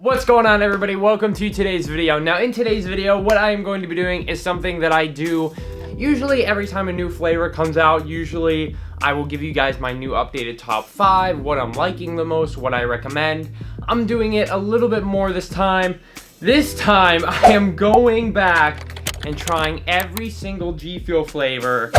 What's going on, everybody? Welcome to today's video. Now in today's video, what I am going to be doing is something that I do usually every time a new flavor comes out. Usually I will give you guys my new updated top 5, what I'm liking the most, what I recommend. I'm doing it a little bit more this time. This time I am going back and trying every single G Fuel flavor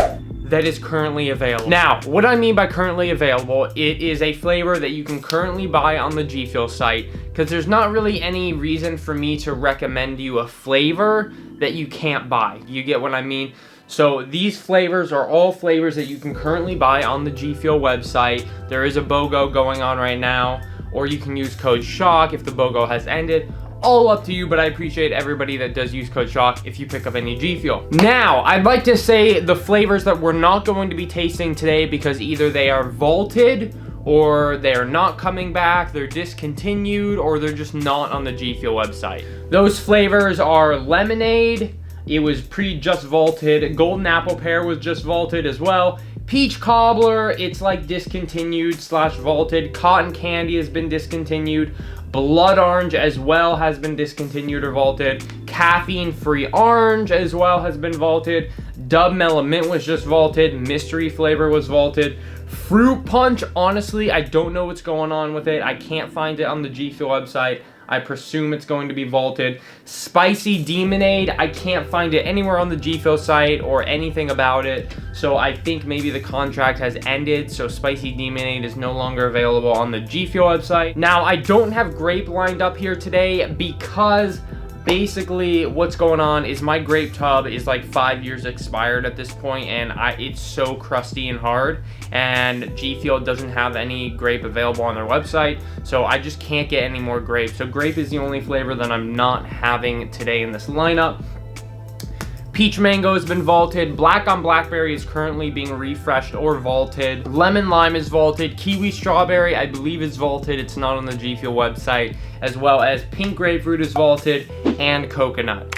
that is currently available. Now, what I mean by currently available, it is a flavor that you can currently buy on the G Fuel site, because there's not really any reason for me to recommend you a flavor that you can't buy. You get what I mean? So these flavors are all flavors that you can currently buy on the G Fuel website. There is a BOGO going on right now, or you can use code SHOCK if the BOGO has ended. All up to you, but I appreciate everybody that does use code SHOCK if you pick up any G Fuel. Now, I'd like to say the flavors that we're not going to be tasting today, because either they are vaulted, or they're not coming back, they're discontinued, or they're just not on the G Fuel website. Those flavors are Lemonade, it was just vaulted. Golden Apple Pear was just vaulted as well. Peach Cobbler, it's like discontinued / vaulted. Cotton Candy has been discontinued. Blood Orange as well has been discontinued or vaulted. Caffeine Free Orange as well has been vaulted. Dub Mellow Mint was just vaulted. Mystery Flavor was vaulted. Fruit Punch, honestly, I don't know what's going on with it. I can't find it on the G Fuel website. I presume it's going to be vaulted. Spicy Demonade, I can't find it anywhere on the G Fuel site or anything about it. So I think maybe the contract has ended, so Spicy Demonade is no longer available on the G Fuel website. Now, I don't have grape lined up here today because basically what's going on is my grape tub is like 5 years expired at this point, and it's so crusty and hard, and G Fuel doesn't have any grape available on their website, so I just can't get any more grape. So grape is the only flavor that I'm not having today in this lineup. Peach Mango has been vaulted. Black on Blackberry is currently being refreshed or vaulted. Lemon Lime is vaulted. Kiwi Strawberry, I believe, is vaulted. It's not on the G Fuel website. As well as Pink Grapefruit is vaulted, and Coconut.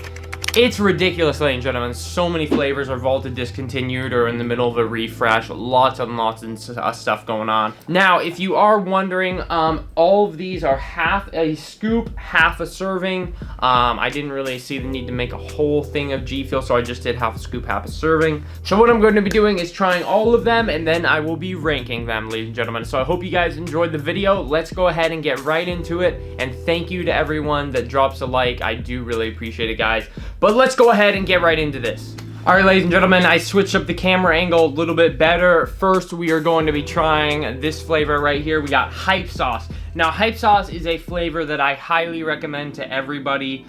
It's ridiculous, ladies and gentlemen. So many flavors are vaulted, discontinued, or in the middle of a refresh. Lots and lots of stuff going on. Now, if you are wondering, all of these are half a scoop, half a serving. I didn't really see the need to make a whole thing of G Fuel, so I just did half a scoop, half a serving. So what I'm going to be doing is trying all of them, and then I will be ranking them, ladies and gentlemen. So I hope you guys enjoyed the video. Let's go ahead and get right into it. And thank you to everyone that drops a like. I do really appreciate it, guys. But let's go ahead and get right into this. All right, ladies and gentlemen, I switched up the camera angle a little bit better. First, we are going to be trying this flavor right here. We got Hype Sauce. Now, Hype Sauce is a flavor that I highly recommend to everybody,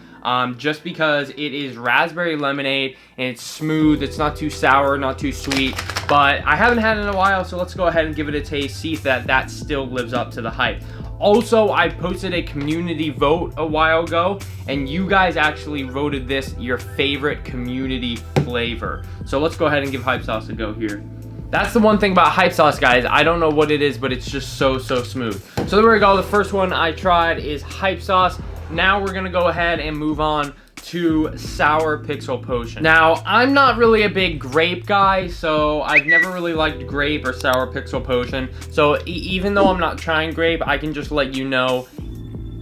just because it is raspberry lemonade and it's smooth. It's not too sour, not too sweet, but I haven't had it in a while, so let's go ahead and give it a taste, see if that still lives up to the hype. Also, I posted a community vote a while ago, and you guys actually voted this your favorite community flavor. So let's go ahead and give Hype Sauce a go here. That's the one thing about Hype Sauce, guys. I don't know what it is, but it's just so smooth. So there we go. The first one I tried is Hype Sauce. Now we're gonna go ahead and move on to Sour Pixel Potion. Now, I'm not really a big grape guy, so I've never really liked grape or Sour Pixel Potion. So even though I'm not trying grape, I can just let you know,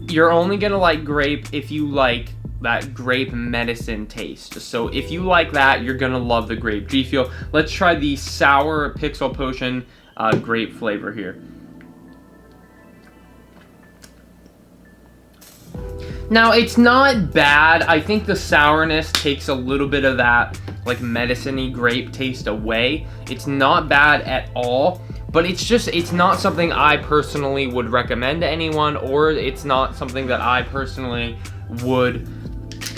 you're only gonna like grape if you like that grape medicine taste. So if you like that, you're gonna love the grape G Fuel. Let's try the Sour Pixel Potion grape flavor here. Now, it's not bad. I think the sourness takes a little bit of that like medicine-y grape taste away. It's not bad at all, but it's not something I personally would recommend to anyone, or it's not something that I personally would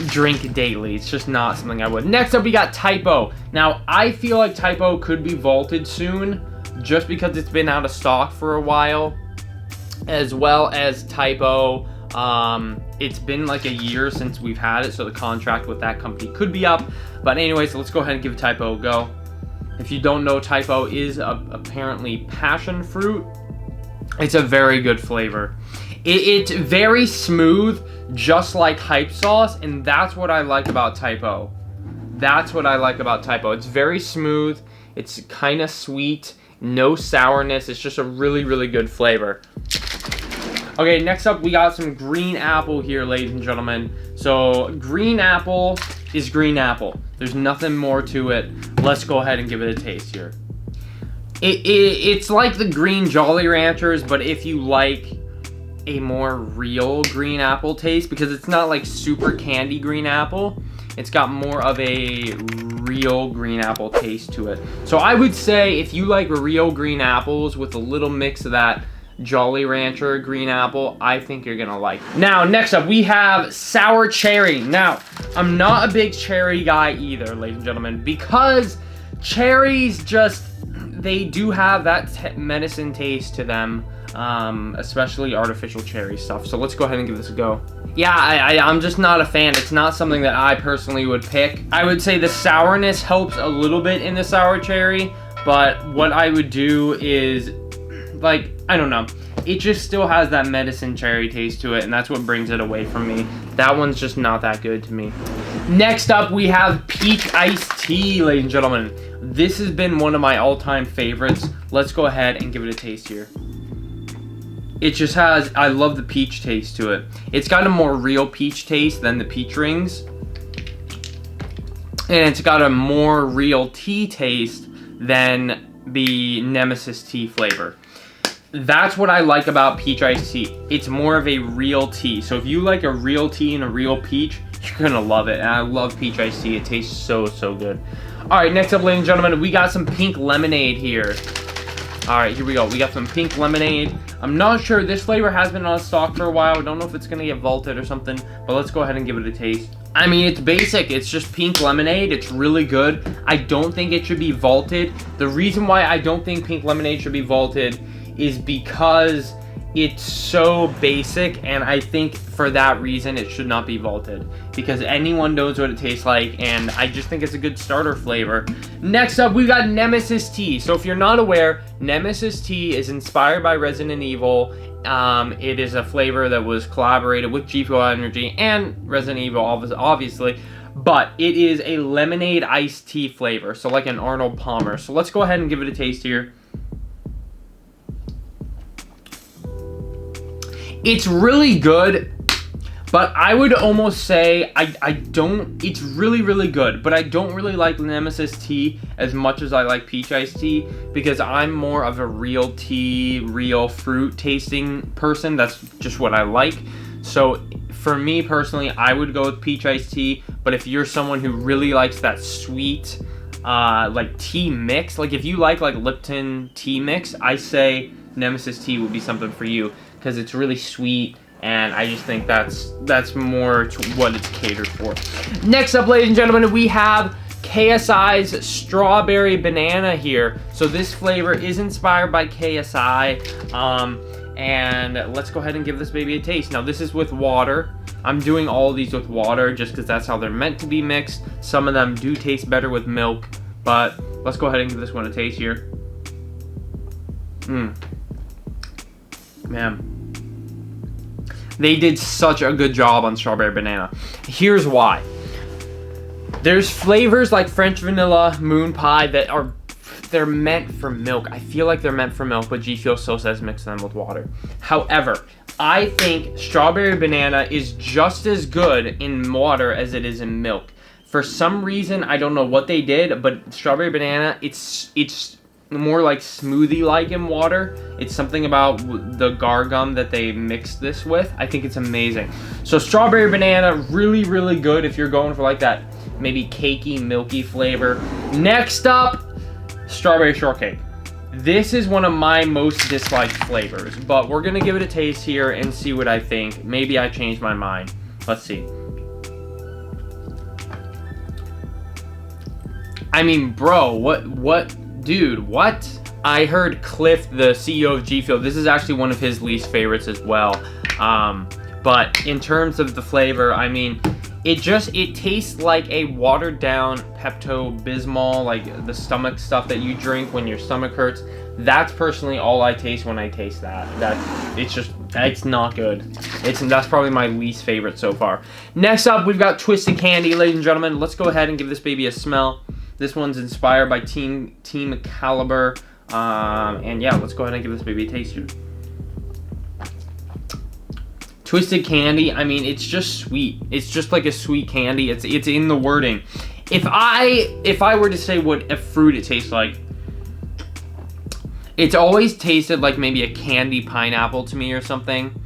drink daily. It's just not something I would. Next up, we got Typo. Now, I feel like Typo could be vaulted soon, just because it's been out of stock for a while, as well as Typo. It's been like a year since we've had it, so the contract with that company could be up. But anyways, let's go ahead and give Typo a go. If you don't know, Typo is apparently passion fruit. It's a very good flavor. It's very smooth, just like Hype Sauce, and that's what I like about Typo. That's what I like about Typo. It's very smooth. It's kind of sweet. No sourness. It's just a really good flavor. Okay, next up we got some green apple here, ladies and gentlemen. So green apple is green apple. There's nothing more to it. Let's go ahead and give it a taste here. It's like the green Jolly Ranchers, but if you like a more real green apple taste, because it's not like super candy green apple. It's got more of a real green apple taste to it. So I would say if you like real green apples with a little mix of that Jolly Rancher green apple, I think you're gonna like it. Now, next up, we have sour cherry. Now, I'm not a big cherry guy either, ladies and gentlemen, because cherries just, they do have that medicine taste to them, especially artificial cherry stuff. So let's go ahead and give this a go. Yeah, I'm just not a fan. It's not something that I personally would pick. I would say the sourness helps a little bit in the sour cherry, but what I would do is, like, I don't know. It just still has that medicine cherry taste to it, and that's what brings it away from me. That one's just not that good to me. Next up, we have peach iced tea, ladies and gentlemen. This has been one of my all-time favorites. Let's go ahead and give it a taste here. It just has, I love the peach taste to it. It's got a more real peach taste than the peach rings. And it's got a more real tea taste than the Nemesis Tea flavor. That's what I like about peach iced tea. It's more of a real tea. So if you like a real tea and a real peach, you're gonna love it. And I love peach iced tea. It tastes so, so good. All right, next up, ladies and gentlemen, we got some pink lemonade here. All right, here we go. We got some pink lemonade. I'm not sure. This flavor has been on stock for a while. I don't know if it's gonna get vaulted or something, but let's go ahead and give it a taste. I mean, it's basic. It's just pink lemonade. It's really good. I don't think it should be vaulted. The reason why I don't think pink lemonade should be vaulted is because it's so basic, and I think for that reason it should not be vaulted, because anyone knows what it tastes like, and I just think it's a good starter flavor. Next up, we got Nemesis Tea. So if you're not aware, Nemesis Tea is inspired by Resident Evil. It is a flavor that was collaborated with G Fuel Energy and Resident Evil, obviously, but it is a lemonade iced tea flavor, so like an Arnold Palmer. So let's go ahead and give it a taste here. It's really good, but I would almost say I don't, it's really, really good, but I don't really like Nemesis Tea as much as I like peach iced tea, because I'm more of a real tea, real fruit tasting person. That's just what I like. So for me personally, I would go with peach iced tea, but if you're someone who really likes that sweet, like tea mix, like if you like Lipton tea mix, I say Nemesis Tea would be something for you, because it's really sweet, and I just think that's more to what it's catered for. Next up, ladies and gentlemen, we have KSI's Strawberry Banana here. So this flavor is inspired by KSI, and let's go ahead and give this baby a taste. Now this is with water. I'm doing all of these with water just because that's how they're meant to be mixed. Some of them do taste better with milk, but let's go ahead and give this one a taste here. Man, they did such a good job on Strawberry Banana. Here's why. There's flavors like French Vanilla, Moon Pie that are, they're meant for milk. I feel like they're meant for milk, but G Fuel still says mix them with water. However, I think Strawberry Banana is just as good in water as it is in milk. For some reason, I don't know what they did, but Strawberry Banana, it's more like smoothie-like in water. It's something about the gar gum that they mixed this with. I think it's amazing. So Strawberry Banana, really, really good if you're going for like that maybe cakey, milky flavor. Next up, Strawberry Shortcake. This is one of my most disliked flavors, but we're gonna give it a taste here and see what I think. Maybe I changed my mind. Let's see. I mean, bro, what? Dude, what? I heard Cliff, the CEO of G Fuel, this is actually one of his least favorites as well. But in terms of the flavor, I mean, it tastes like a watered down Pepto-Bismol, like the stomach stuff that you drink when your stomach hurts. That's personally all I taste when I taste that. It's not good. That's probably my least favorite so far. Next up, we've got Twisted Candy, ladies and gentlemen. Let's go ahead and give this baby a smell. This one's inspired by Team Caliber. And yeah, let's go ahead and give this baby a taste here. Twisted candy, I mean, it's just sweet. It's just like a sweet candy. It's in the wording. If I were to say what a fruit it tastes like, it's always tasted like maybe a candy pineapple to me or something.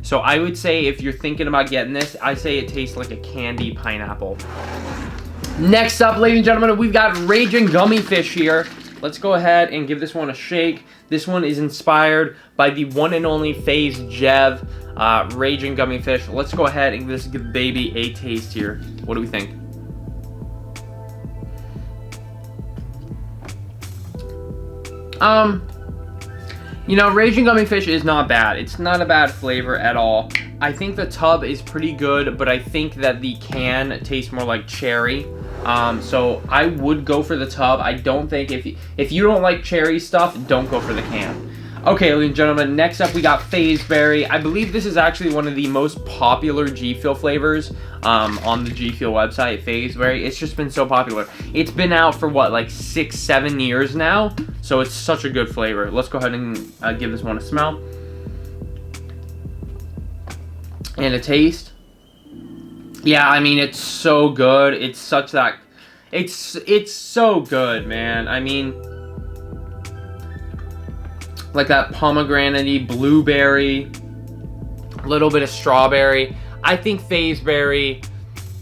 So I would say if you're thinking about getting this, I say it tastes like a candy pineapple. Next up, ladies and gentlemen, we've got Raging Gummy Fish here. Let's go ahead and give this one a shake. This one is inspired by the one and only FazeBerry Raging Gummy Fish. Let's go ahead and give this baby a taste here. What do we think? You know, Raging Gummy Fish is not bad. It's not a bad flavor at all. I think the tub is pretty good, but I think that the can tastes more like cherry. So I would go for the tub. I don't think if you don't like cherry stuff, don't go for the can. Okay, ladies and gentlemen, next up we got FazeBerry. I believe this is actually one of the most popular G Fuel flavors on the G Fuel website, FazeBerry. It's just been so popular. It's been out for what, like 6-7 years now? So it's such a good flavor. Let's go ahead and give this one a smell. And a taste. Yeah, I mean, it's so good. It's such that... It's so good, man. I mean... like that pomegranate, blueberry, a little bit of strawberry. I think FazeBerry,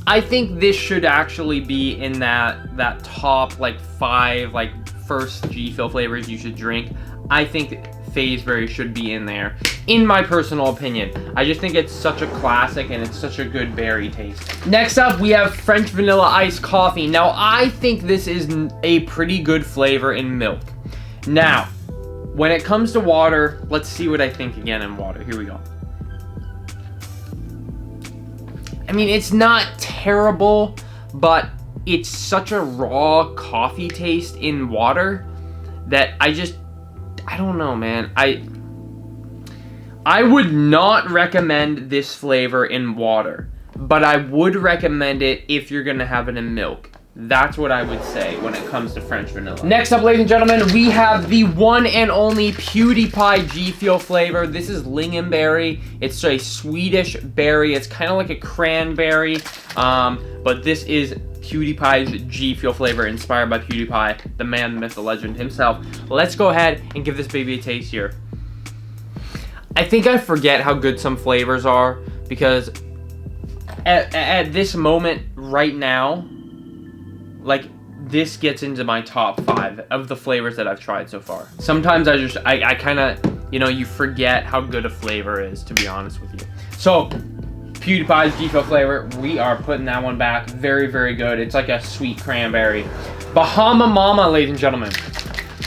I think this should actually be in that top like 5 like first G Fuel flavors you should drink. I think FazeBerry should be in there, in my personal opinion. I just think it's such a classic and it's such a good berry taste. Next up, we have French Vanilla Iced Coffee. Now, I think this is a pretty good flavor in milk. Now, when it comes to water, let's see what I think again in water. Here we go. I mean, it's not terrible, but it's such a raw coffee taste in water that I don't know, man. I would not recommend this flavor in water, but I would recommend it if you're gonna have it in milk. That's what I would say when it comes to French vanilla. Next up, ladies and gentlemen, we have the one and only Pewdiepie G Fuel flavor. This is LingonBerry. It's a Swedish berry. It's kind of like a cranberry, but this is Pewdiepie's G Fuel flavor, inspired by Pewdiepie, the man, the myth, the legend himself. Let's go ahead and give this baby a taste here. I think I forget how good some flavors are, because at this moment right now, like, this gets into my top 5 of the flavors that I've tried so far. Sometimes I kind of, you know, you forget how good a flavor is, to be honest with you. So, Pewdiepie's G Fuel flavor, we are putting that one back. Very, very good. It's like a sweet cranberry. Bahama Mama, ladies and gentlemen.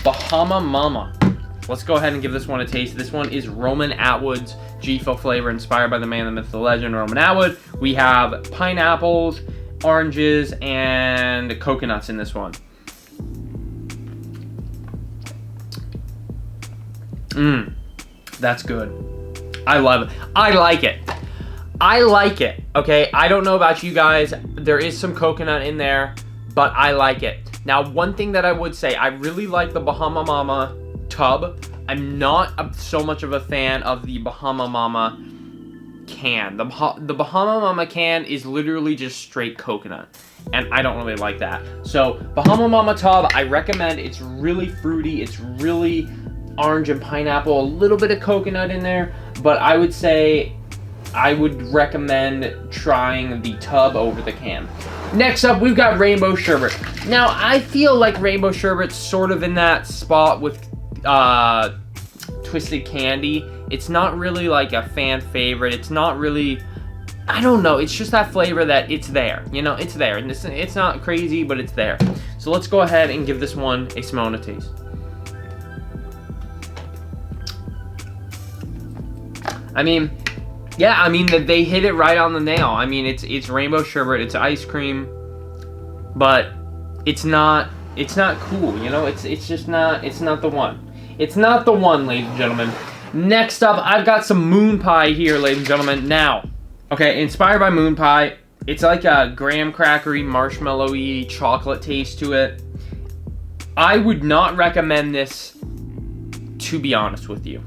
Bahama Mama. Let's go ahead and give this one a taste. This one is Roman Atwood's G Fuel flavor, inspired by the man, the myth, the legend, Roman Atwood. We have pineapples, oranges, and coconuts in this one. That's good. I love it. I like it. I like it, okay? I don't know about you guys. There is some coconut in there, but I like it. Now, one thing that I would say, I really like the Bahama Mama tub. I'm not so much of a fan of the Bahama Mama can. The Bahama Mama can is literally just straight coconut, and I don't really like that. So Bahama Mama tub, I recommend. It's really fruity. It's really orange and pineapple, a little bit of coconut in there, but I would say I would recommend trying the tub over the can. Next up, we've got Rainbow Sherbet. Now, I feel like Rainbow Sherbet's sort of in that spot with Twisted Candy. It's not really like a fan favorite. It's not really, I don't know. It's just that flavor that it's there. You know, it's there. And it's not crazy, but it's there. So let's go ahead and give this one a smell and a taste. I mean, yeah, I mean, they hit it right on the nail. I mean, it's Rainbow Sherbet. It's ice cream, but it's not cool. You know, it's just not. It's not the one. It's not the one, ladies and gentlemen. Next up, I've got some moon pie here, ladies and gentlemen. Now, okay, inspired by moon pie. It's like a graham crackery, marshmallowy chocolate taste to it. I would not recommend this, to be honest with you.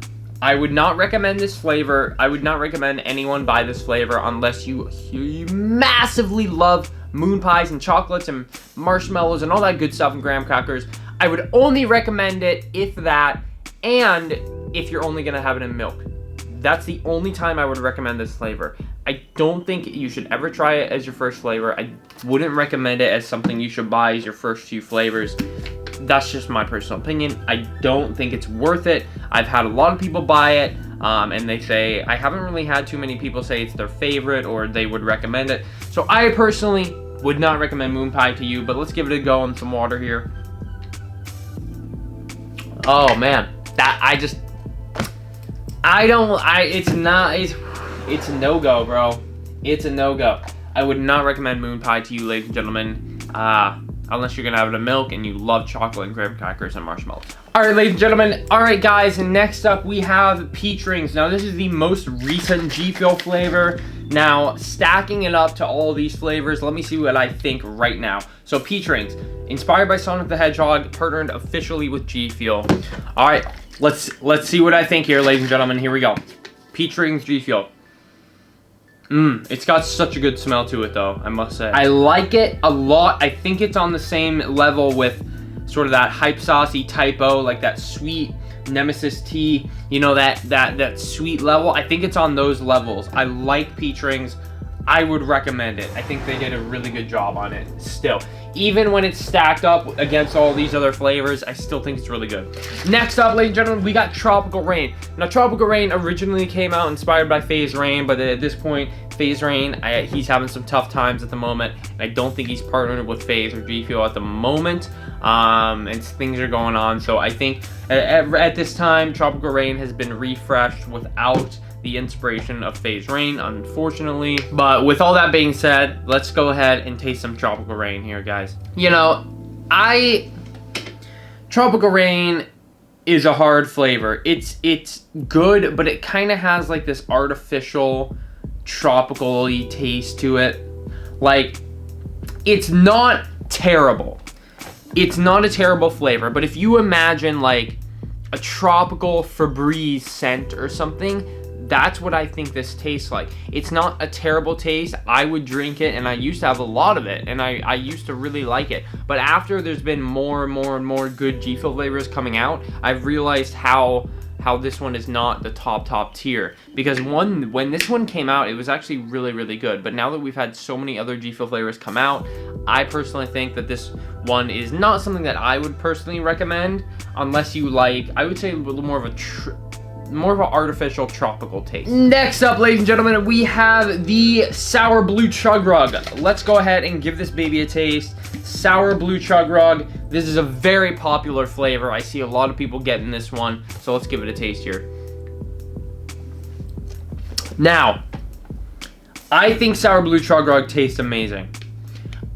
I would not recommend this flavor. I would not recommend anyone buy this flavor unless you massively love moon pies and chocolates and marshmallows and all that good stuff and graham crackers. I would only recommend it if that, and if you're only gonna have it in milk. That's the only time I would recommend this flavor. I don't think you should ever try it as your first flavor. I wouldn't recommend it as something you should buy as your first few flavors. That's just my personal opinion. I don't think it's worth it. I've had a lot of people buy it, and they say, I haven't really had too many people say it's their favorite or they would recommend it. So I personally would not recommend moon pie to you, but let's give it a go on some water here. Oh man, it's a no-go, bro. It's a no-go. I would not recommend moon pie to you, ladies and gentlemen, unless you're gonna have it in milk and you love chocolate and graham crackers and marshmallows. All right, ladies and gentlemen. All right, guys, and next up we have peach rings. Now, this is the most recent G Fuel flavor. Now, stacking it up to all these flavors, let me see what I think right now. So, peach rings, inspired by Sonic the Hedgehog, partnered officially with G Fuel. All right, let's see what I think here, ladies and gentlemen. Here we go. Peach rings, G Fuel. It's got such a good smell to it, though, I must say. I like it a lot. I think it's on the same level with sort of that hype saucy typo, like that sweet Nemesis Tea, you know, that sweet level. I think it's on those levels. I like peach rings. I would recommend it. I think they did a really good job on it still. Even when it's stacked up against all these other flavors, I still think it's really good. Next up, ladies and gentlemen, we got Tropical Rain. Now, Tropical Rain originally came out inspired by FazeBerry, but at this point, FazeBerry, he's having some tough times at the moment. And I don't think he's partnered with Faze or G Fuel at the moment. And things are going on. So I think at this time, Tropical Rain has been refreshed without the inspiration of FazeBerry, unfortunately. But with all that being said, let's go ahead and taste some Tropical Rain here, guys. You know, Tropical Rain is a hard flavor. It's good, but it kind of has like this artificial tropical-y taste to it. Like, it's not terrible. It's not a terrible flavor, but if you imagine like a tropical Febreze scent or something, that's what I think this tastes like. It's not a terrible taste. I would drink it, and I used to have a lot of it, and I used to really like it. But after there's been more and more and more good G Fuel flavors coming out, I've realized how this one is not the top tier. Because when this one came out, it was actually really, really good. But now that we've had so many other G Fuel flavors come out, I personally think that this one is not something that I would personally recommend unless you like, I would say, a little more of an artificial tropical taste. Next up, ladies and gentlemen, we have the Sour Blue Chug Rug. Let's go ahead and give this baby a taste. Sour Blue Chug Rug. This is a very popular flavor. I see a lot of people getting this one, so let's give it a taste here. Now, I think Sour Blue Chug Rug tastes amazing.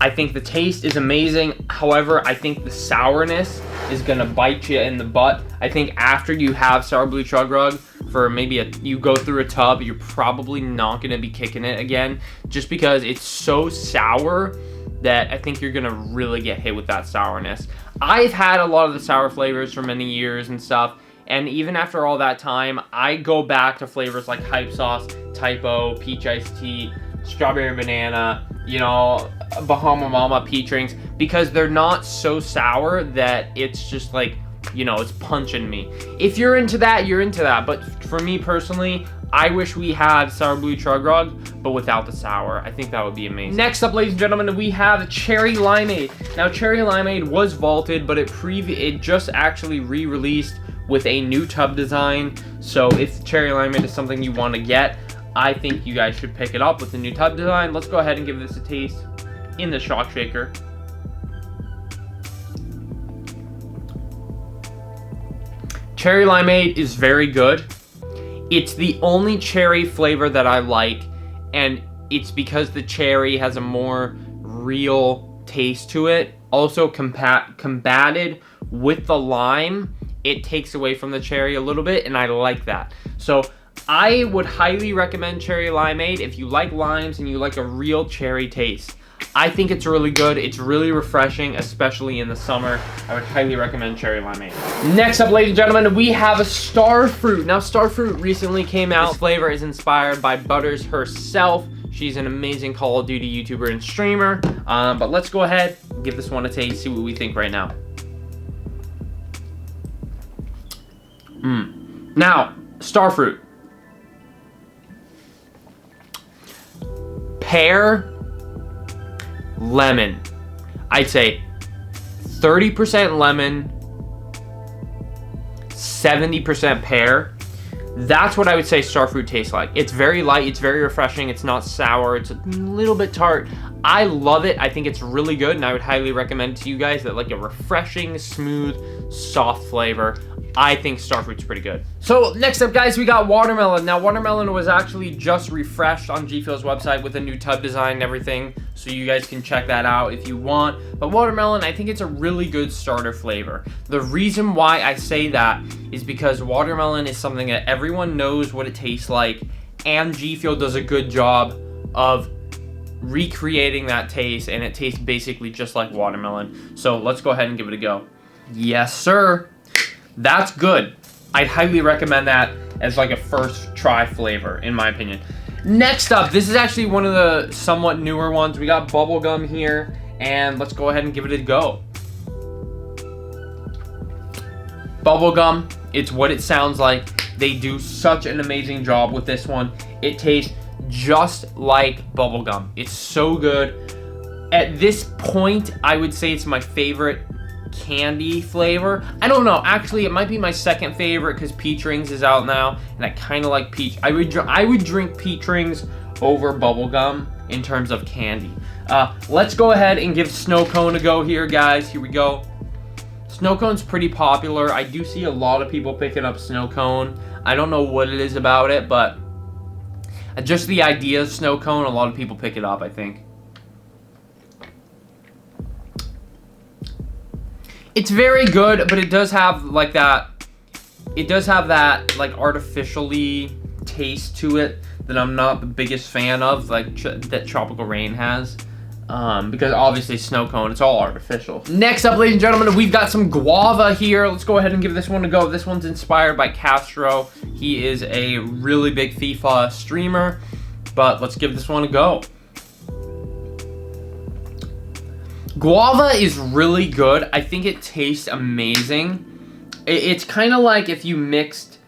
I think the taste is amazing. However, I think the sourness is gonna bite you in the butt. I think after you have Sour Blue Chug Rug for maybe you go through a tub, you're probably not gonna be kicking it again, just because it's so sour that I think you're gonna really get hit with that sourness. I've had a lot of the sour flavors for many years and stuff, and even after all that time, I go back to flavors like hype sauce, typo, peach iced tea, strawberry banana, you know, Bahama Mama peach rings, because they're not so sour that it's just like, you know, it's punching me. If you're into that, you're into that. But for me personally, I wish we had Sour Blue Chug Rug, but without the sour. I think that would be amazing. Next up, ladies and gentlemen, we have Cherry Limeade. Now, Cherry Limeade was vaulted, but it just actually re-released with a new tub design. So if Cherry Limeade is something you want to get, I think you guys should pick it up with the new tub design. Let's go ahead and give this a taste in the shock shaker. Cherry Limeade is very good. It's the only cherry flavor that I like, and it's because the cherry has a more real taste to it. Also combated with the lime, it takes away from the cherry a little bit, and I like that. So I would highly recommend cherry limeade if you like limes and you like a real cherry taste. I think it's really good. It's really refreshing, especially in the summer. I would highly recommend cherry limeade. Next up, ladies and gentlemen, we have a Starfruit. Now, Starfruit recently came out. This flavor is inspired by Butters herself. She's an amazing Call of Duty YouTuber and streamer. But let's go ahead and give this one a taste, see what we think right now. Now, Starfruit. Pear, lemon. I'd say 30% lemon, 70% pear. That's what I would say Starfruit tastes like. It's very light, it's very refreshing, it's not sour, it's a little bit tart. I love it. I think it's really good, and I would highly recommend to you guys that like a refreshing, smooth, soft flavor. I think Starfruit's pretty good. So next up, guys, we got watermelon. Now, watermelon was actually just refreshed on G Fuel's website with a new tub design and everything, so you guys can check that out if you want. But watermelon, I think it's a really good starter flavor. The reason why I say that is because watermelon is something that everyone knows what it tastes like, and G Fuel does a good job of recreating that taste, and it tastes basically just like watermelon. So let's go ahead and give it a go. Yes, sir. That's good. I'd highly recommend that as like a first try flavor, in my opinion. Next up, this is actually one of the somewhat newer ones. We got bubblegum here, and let's go ahead and give it a go. Bubblegum, it's what it sounds like. They do such an amazing job with this one. It tastes just like bubblegum. It's so good. At this point, I would say it's my favorite candy flavor. I don't know, actually it might be my second favorite because Peach Rings is out now, and I kind of like peach. I would drink Peach Rings over bubblegum in terms of candy. Let's go ahead and give Snow Cone a go here, guys. Here we go. Snow Cone's pretty popular. I do see a lot of people picking up Snow Cone. I don't know what it is about it, but just the idea of Snow Cone, a lot of people pick it up, I think. It's very good, but it does have like that, like artificially taste to it that I'm not the biggest fan of, like that Tropical Rain has. Because obviously Snow Cone, it's all artificial. Next up, ladies and gentlemen, we've got some guava here. Let's go ahead and give this one a go. This one's inspired by Castro. He is a really big FIFA streamer, but let's give this one a go. Guava is really good. I think it tastes amazing. It's kind of like if you mixed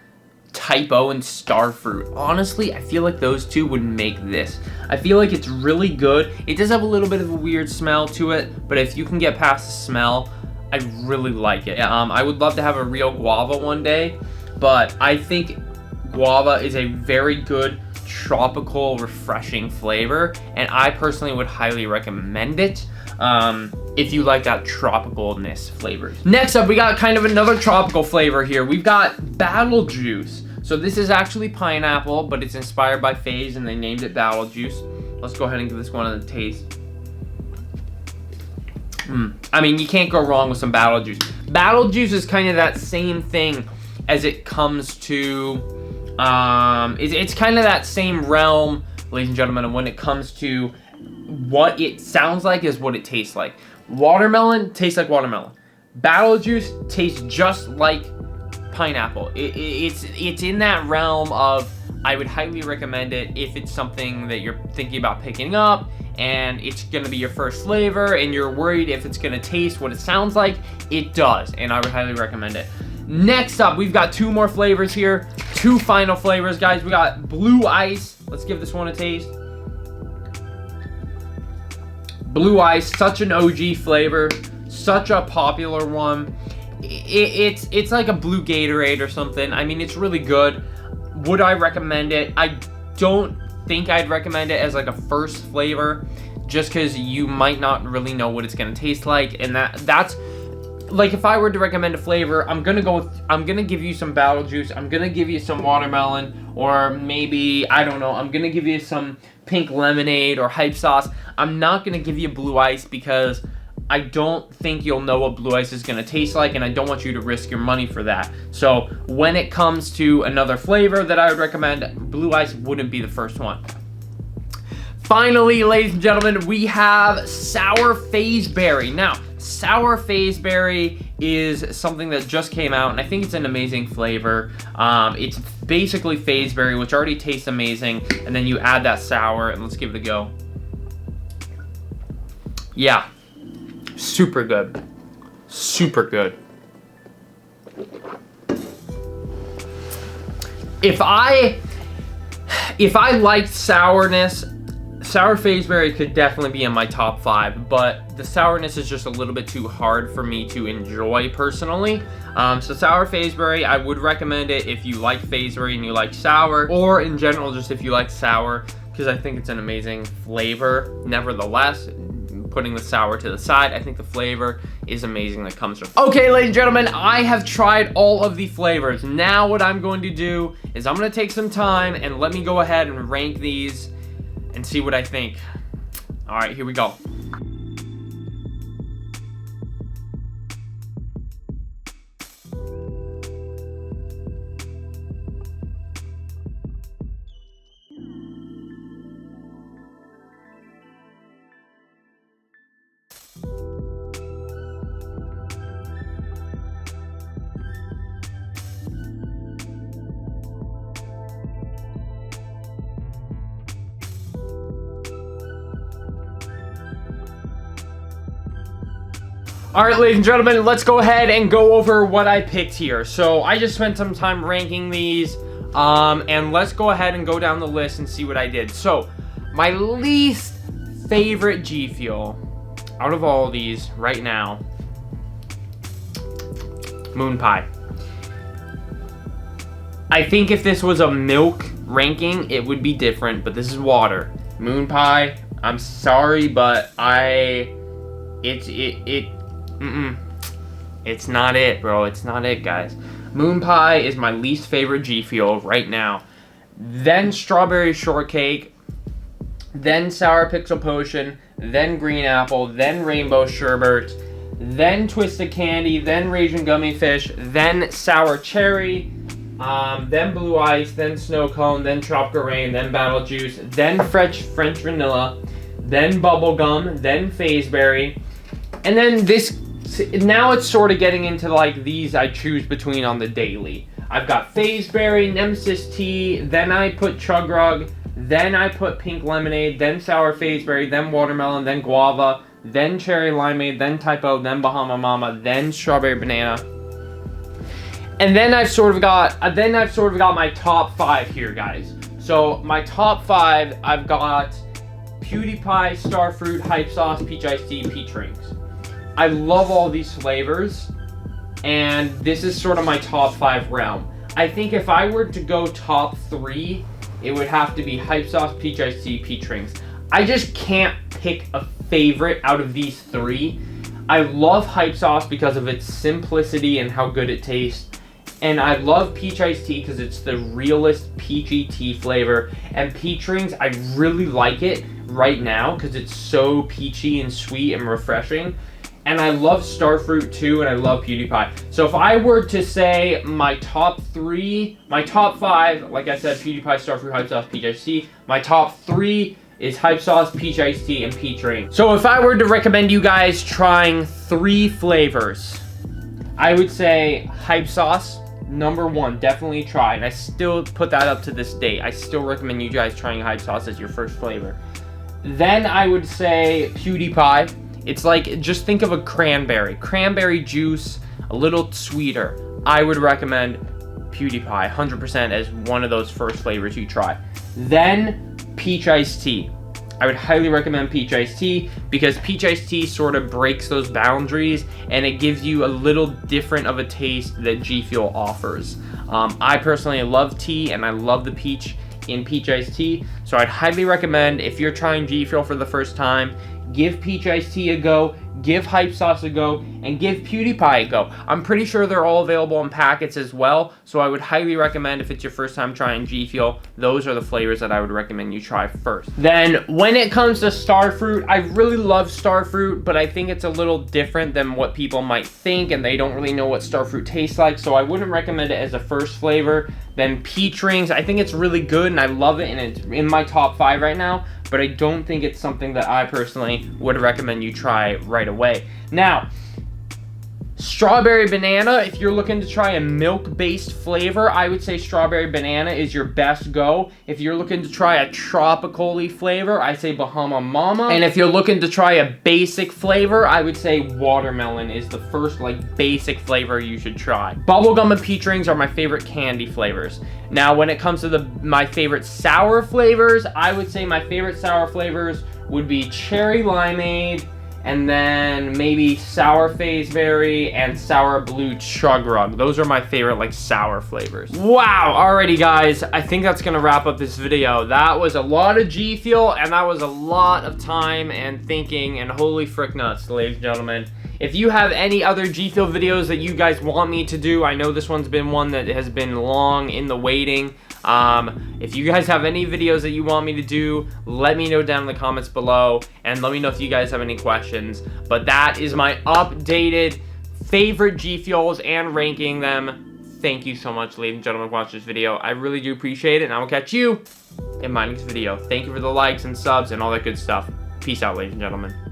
Typo and Starfruit. Honestly, I feel like those two would make this. I feel like it's really good. It does have a little bit of a weird smell to it, but if you can get past the smell, I really like it. I would love to have a real guava one day, but I think guava is a very good tropical, refreshing flavor, and I personally would highly recommend it. If you like that tropicalness flavor. Next up, we got kind of another tropical flavor here. We've got Battle Juice. So this is actually pineapple, but it's inspired by Faze, and they named it Battle Juice. Let's go ahead and give this one a taste. I mean, you can't go wrong with some Battle Juice. Battle Juice is kind of that same thing as it comes to, it's kind of that same realm, ladies and gentlemen, and when it comes to what it sounds like is what it tastes like. Watermelon tastes like watermelon. Battle Juice tastes just like pineapple. It's in that realm of, I would highly recommend it if it's something that you're thinking about picking up and it's gonna be your first flavor and you're worried if it's gonna taste what it sounds like. It does, and I would highly recommend it. Next up, we've got two more flavors here. Two final flavors, guys. We got Blue Ice. Let's give this one a taste. Blue Ice, such an OG flavor, such a popular one. It's like a blue Gatorade or something. I mean, it's really good. Would I recommend it? I don't think I'd recommend it as like a first flavor, just because you might not really know what it's gonna taste like, and that's like, if I were to recommend a flavor, I'm gonna give you some Battle Juice, I'm gonna give you some watermelon, or maybe, I don't know, I'm gonna give you some pink lemonade or hype sauce. I'm not gonna give you Blue Ice because I don't think you'll know what Blue Ice is going to taste like, and I don't want you to risk your money for that. So when it comes to another flavor that I would recommend, Blue Ice wouldn't be the first one. Finally, ladies and gentlemen, we have Sour FazeBerry. Now, Sour FazeBerry is something that just came out, and I think it's an amazing flavor. It's basically FazeBerry, which already tastes amazing, and then you add that sour, and let's give it a go. Yeah, super good. Super good. If I liked sourness, Sour FazeBerry could definitely be in my top 5, but the sourness is just a little bit too hard for me to enjoy personally. So Sour FazeBerry, I would recommend it if you like FazeBerry and you like sour, or in general just if you like sour, because I think it's an amazing flavor. Nevertheless, putting the sour to the side, I think the flavor is amazing that comes from. Okay, ladies and gentlemen, I have tried all of the flavors. Now what I'm going to do is I'm going to take some time and let me go ahead and rank these and see what I think. All right, here we go. All right, ladies and gentlemen, let's go ahead and go over what I picked here. So I just spent some time ranking these, and let's go ahead and go down the list and see what I did. So my least favorite G Fuel out of all of these right now, Moon Pie. I think if this was a milk ranking, it would be different, but this is water. Moon Pie, I'm sorry, but it's not it, bro. It's not it, guys. Moon Pie is my least favorite G Fuel right now. Then Strawberry Shortcake, then Sour Pixel Potion, then Green Apple, then Rainbow Sherbet, then Twisted Candy, then Raisin Gummy Fish, then Sour Cherry, then Blue Ice, then Snow Cone, then Tropical Rain, then Battle Juice, then French Vanilla, then Bubblegum, then FazeBerry, and then this. Now it's sort of getting into like these I choose between on the daily. I've got FazeBerry, Nemesis Tea, then I put Chug, then I put Pink Lemonade, then Sour FazeBerry, then Watermelon, then Guava, then Cherry Limeade, then Typo, then Bahama Mama, then Strawberry Banana. And then I've sort of got my top 5 here, guys. So my top 5, I've got Pewdiepie, Starfruit, Hype Sauce, Peach Iced Tea, Peach Rings. I love all these flavors, and this is sort of my top 5 realm. I think if I were to go top 3, it would have to be Hype Sauce, Peach Iced Tea, Peach Rings. I just can't pick a favorite out of these 3. I love Hype Sauce because of its simplicity and how good it tastes. And I love Peach Iced Tea because it's the realest peachy tea flavor. And Peach Rings, I really like it right now because it's so peachy and sweet and refreshing. And I love Starfruit too, and I love Pewdiepie. So if I were to say my top 5, like I said, Pewdiepie, Starfruit, Hype Sauce, Peach Iced Tea. My top 3 is Hype Sauce, Peach Iced Tea, and Peach Ring. So if I were to recommend you guys trying 3 flavors, I would say Hype Sauce, number 1, definitely try. And I still put that up to this date. I still recommend you guys trying Hype Sauce as your first flavor. Then I would say Pewdiepie. It's like, just think of a cranberry juice, a little sweeter. I would recommend Pewdiepie 100% as one of those first flavors you try. Then Peach Iced Tea. I would highly recommend Peach Iced Tea because Peach Iced Tea sort of breaks those boundaries and it gives you a little different of a taste that G Fuel offers. I personally love tea and I love the peach in Peach Iced Tea, So I'd highly recommend, if you're trying G Fuel for the first time, give Peach Iced Tea a go, give Hype Sauce a go, and give Pewdiepie a go. I'm pretty sure they're all available in packets as well, so I would highly recommend, if it's your first time trying G Fuel, those are the flavors that I would recommend you try first. Then, when it comes to Starfruit, I really love Starfruit, but I think it's a little different than what people might think, and they don't really know what Starfruit tastes like, so I wouldn't recommend it as a first flavor. Then Peach Rings, I think it's really good, and I love it, and it's in my top 5 right now, but I don't think it's something that I personally would recommend you try right away. Now, Strawberry Banana, if you're looking to try a milk-based flavor, I would say Strawberry Banana is your best go. If you're looking to try a tropical-y flavor, I say Bahama Mama. And if you're looking to try a basic flavor, I would say Watermelon is the first, like, basic flavor you should try. Bubblegum and Peach Rings are my favorite candy flavors. Now, when it comes to my favorite sour flavors, I would say my favorite sour flavors would be Cherry Limeade, and then maybe sour FazeBerry and sour blue Chug. Those are my favorite, like, sour flavors. Wow, alrighty guys, I think that's gonna wrap up this video. That was a lot of G Fuel, and that was a lot of time and thinking, and holy frick nuts, ladies and gentlemen. If you have any other G Fuel videos that you guys want me to do, I know this one's been one that has been long in the waiting. If you guys have any videos that you want me to do, let me know down in the comments below, and let me know if you guys have any questions. But that is my updated favorite G Fuels and ranking them. Thank you so much, ladies and gentlemen, for watching this video. I really do appreciate it, and I will catch you in my next video. Thank you for the likes and subs and all that good stuff. Peace out, ladies and gentlemen.